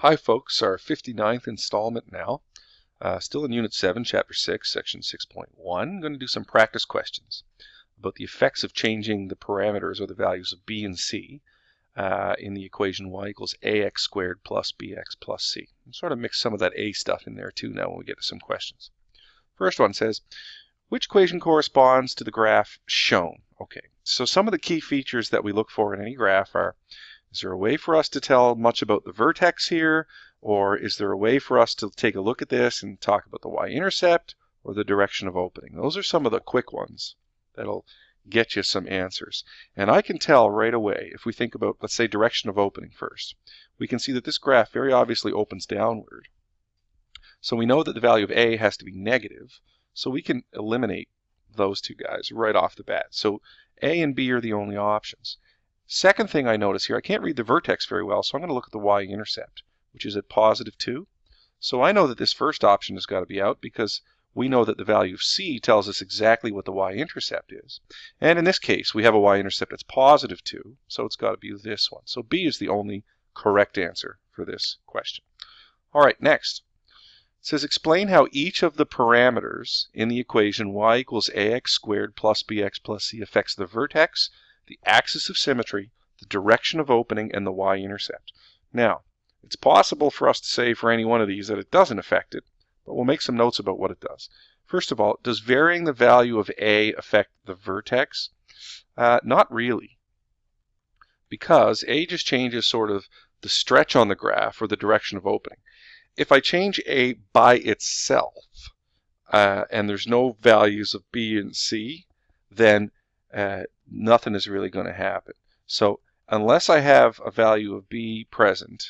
Hi folks, our 59th installment now. Still in Unit 7, Chapter 6, Section 6.1. I'm going to do some practice questions about the effects of changing the parameters or the values of b and c in the equation y equals ax squared plus bx plus c. And sort of mix some of that a stuff in there too now when we get to some questions. First one says, which equation corresponds to the graph shown? Okay, so some of the key features that we look for in any graph are, is there a way for us to tell much about the vertex here? Or is there a way for us to take a look at this and talk about the y-intercept or the direction of opening? Those are some of the quick ones that'll get you some answers. And I can tell right away, if we think about, let's say, direction of opening first, we can see that this graph very obviously opens downward. So we know that the value of a has to be negative, so we can eliminate those two guys right off the bat. So a and b are the only options. Second thing I notice here, I can't read the vertex very well, so I'm going to look at the y-intercept, which is at positive 2. So I know that this first option has got to be out because we know that the value of c tells us exactly what the y-intercept is. And in this case, we have a y-intercept that's positive 2, so it's got to be this one. So b is the only correct answer for this question. All right, next. It says explain how each of the parameters in the equation y equals ax squared plus bx plus c affects the vertex, the axis of symmetry, the direction of opening, and the y-intercept. Now, it's possible for us to say for any one of these that it doesn't affect it, but we'll make some notes about what it does. First of all, does varying the value of a affect the vertex? Not really, because a just changes sort of the stretch on the graph or the direction of opening. If I change a by itself, and there's no values of b and c, then nothing is really going to happen. So unless I have a value of b present,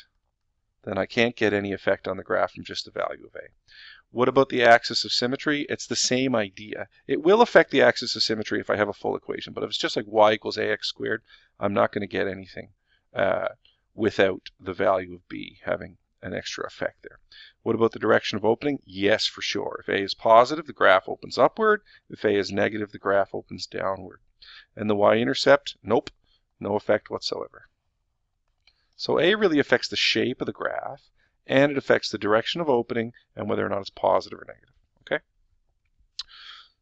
then I can't get any effect on the graph from just the value of a. What about the axis of symmetry? It's the same idea. It will affect the axis of symmetry if I have a full equation, but if it's just like y equals ax squared, I'm not going to get anything without the value of b having an extra effect there. What about the direction of opening? Yes, for sure. If a is positive, the graph opens upward. If a is negative, the graph opens downward. And the y-intercept? Nope, no effect whatsoever. So a really affects the shape of the graph, and it affects the direction of opening and whether or not it's positive or negative. Okay.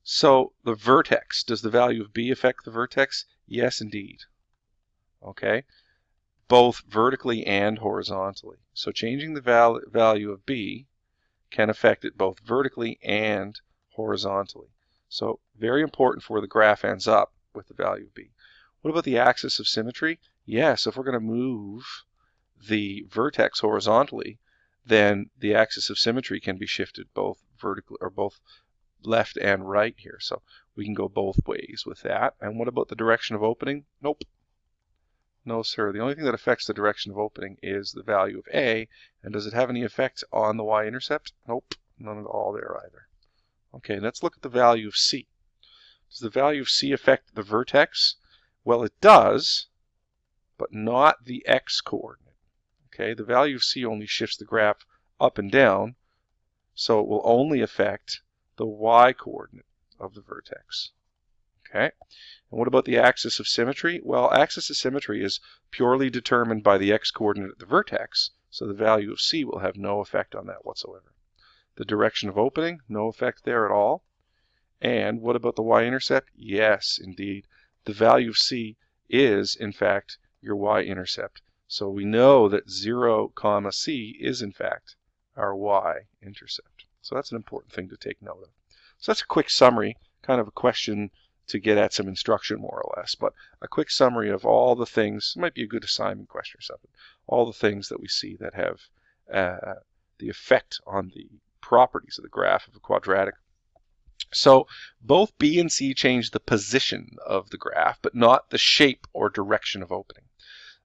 So the vertex, does the value of b affect the vertex? Yes, indeed. Okay. Both vertically and horizontally. So changing the value of b can affect it both vertically and horizontally. So very important for where the graph ends up with the value of b. What about the axis of symmetry? Yes, if we're going to move the vertex horizontally, then the axis of symmetry can be shifted both vertically or both left and right here. So we can go both ways with that. And what about the direction of opening? Nope. No, sir. The only thing that affects the direction of opening is the value of a. And does it have any effect on the y-intercept? Nope, none at all there either. Okay, let's look at the value of c. Does the value of c affect the vertex? Well, it does, but not the x-coordinate. Okay, the value of c only shifts the graph up and down, so it will only affect the y-coordinate of the vertex. Okay, and what about the axis of symmetry? Well, axis of symmetry is purely determined by the x-coordinate at the vertex, so the value of c will have no effect on that whatsoever. The direction of opening, no effect there at all. And what about the y-intercept? Yes, indeed. The value of c is, in fact, your y-intercept. So we know that 0, c is, in fact, our y-intercept. So that's an important thing to take note of. So that's a quick summary, kind of a question to get at some instruction more or less, but a quick summary of all the things, might be a good assignment question or something, all the things that we see that have the effect on the properties of the graph of a quadratic. So both b and c change the position of the graph, but not the shape or direction of opening.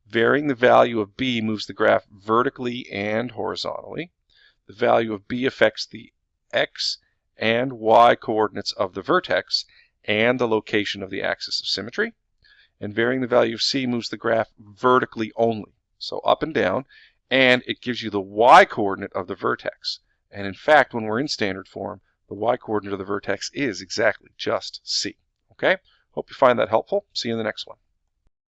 Varying the value of b moves the graph vertically and horizontally. The value of b affects the x and y coordinates of the vertex and the location of the axis of symmetry. And varying the value of c moves the graph vertically only, so up and down, and it gives you the y coordinate of the vertex. And in fact, when we're in standard form, the y coordinate of the vertex is exactly just c. Okay? Hope you find that helpful. See you in the next one.